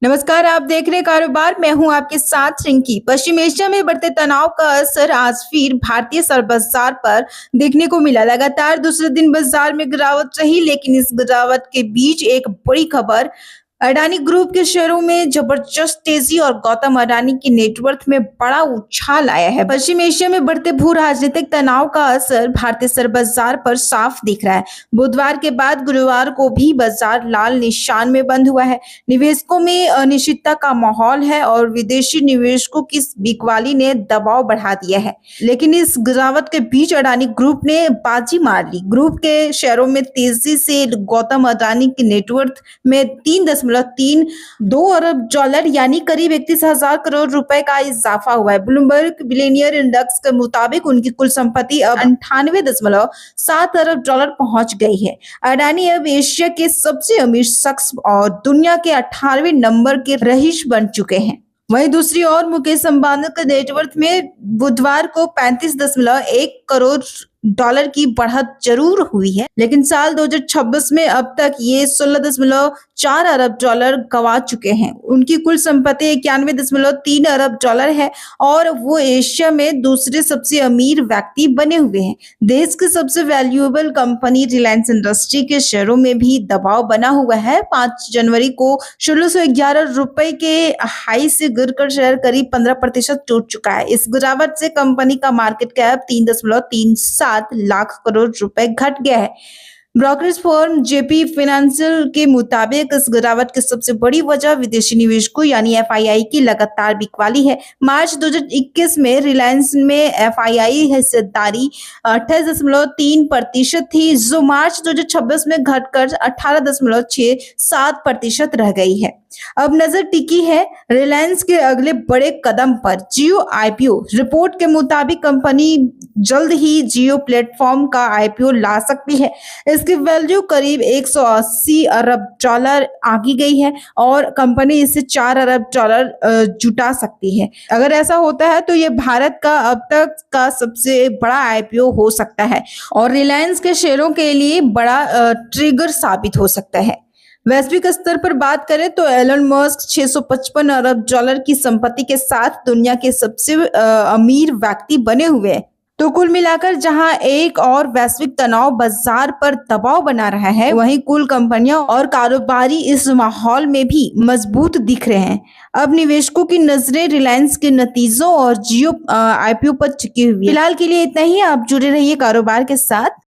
नमस्कार, आप देख रहे हैं कारोबार। मैं हूं आपके साथ रिंकी। पश्चिम एशिया में बढ़ते तनाव का असर आज फिर भारतीय शेयर बाजार पर देखने को मिला। लगातार दूसरे दिन बाजार में गिरावट रही, लेकिन इस गिरावट के बीच एक बड़ी खबर अडानी ग्रुप के शेयरों में जबरदस्त तेजी और गौतम अडानी की नेटवर्थ में बड़ा उछाल आया है। पश्चिम एशिया में बढ़ते भू राजनीतिक तनाव का असर भारतीय शेयर बाजार पर साफ दिख रहा है। बुधवार के बाद गुरुवार को भी बाजार लाल निशान में बंद हुआ है। निवेशकों में अनिश्चितता का माहौल है और विदेशी निवेशकों की बिकवाली ने दबाव बढ़ा दिया है। लेकिन इस गिरावट के बीच अडानी ग्रुप ने बाजी मार ली। ग्रुप के शेयरों में तेजी से गौतम अडानी की नेटवर्थ में 3.32 अरब डॉलर यानी करीब 31,000 करोड़ रुपए का इजाफा हुआ है। ब्लूमबर्ग बिलियनियर इंडेक्स के मुताबिक उनकी कुल संपत्ति अब 98.7 अरब डॉलर पहुंच गई है। अडानी अब एशिया के सबसे अमीर शख्स और दुनिया के 18वें नंबर के रईस बन चुके हैं। वहीं दूसरी ओर मुकेश अंबानी के नेटवर्थ में बुधवार को 35.1 करोड़ डॉलर की बढ़त जरूर हुई है, लेकिन साल 2026 में अब तक ये 16.4 अरब डॉलर गंवा चुके हैं। उनकी कुल संपत्ति 91.3 अरब डॉलर है और वो एशिया में दूसरे सबसे अमीर व्यक्ति बने हुए हैं। देश की सबसे वैल्यूएबल कंपनी रिलायंस इंडस्ट्री के शेयरों में भी दबाव बना हुआ है। 5 जनवरी को 1611 रुपए के हाई से गिरकर शेयर करीब 15% टूट चुका है। इस गिरावट से कंपनी का मार्केट कैप 3.37 लाख करोड़ रुपए घट गया है। ब्रोकरेज फर्म जेपी फाइनेंशियल के मुताबिक इस गिरावट की सबसे बड़ी वजह विदेशी निवेशकों यानी एफआईआई की लगातार बिकवाली है। मार्च 2021 में रिलायंस में एफआईआई हिस्सेदारी 28.3% थी, जो मार्च 2026 में घटकर 18.67% रह गई है। अब नजर टिकी है रिलायंस के अगले बड़े कदम पर। जियो आईपीओ रिपोर्ट के मुताबिक कंपनी जल्द ही जियो प्लेटफॉर्म का आईपीओ ला सकती है। इसकी वैल्यू करीब 180 अरब डॉलर आगी गई है और कंपनी इससे 4 अरब डॉलर जुटा सकती है। अगर ऐसा होता है तो ये भारत का अब तक का सबसे बड़ा आईपीओ हो सकता है और रिलायंस के शेयरों के लिए बड़ा ट्रिगर साबित हो सकता है। वैश्विक स्तर पर बात करें तो एलन मस्क 655 अरब डॉलर की संपत्ति के साथ दुनिया के सबसे अमीर व्यक्ति बने हुए हैं। तो कुल मिलाकर जहां एक और वैश्विक तनाव बाजार पर दबाव बना रहा है, वहीं कुल कंपनियां और कारोबारी इस माहौल में भी मजबूत दिख रहे हैं। अब निवेशकों की नजरें रिलायंस के नतीजों और जियो आईपीओ पर टिकी हुई है। फिलहाल के लिए इतना ही। आप जुड़े रहिए कारोबार के साथ।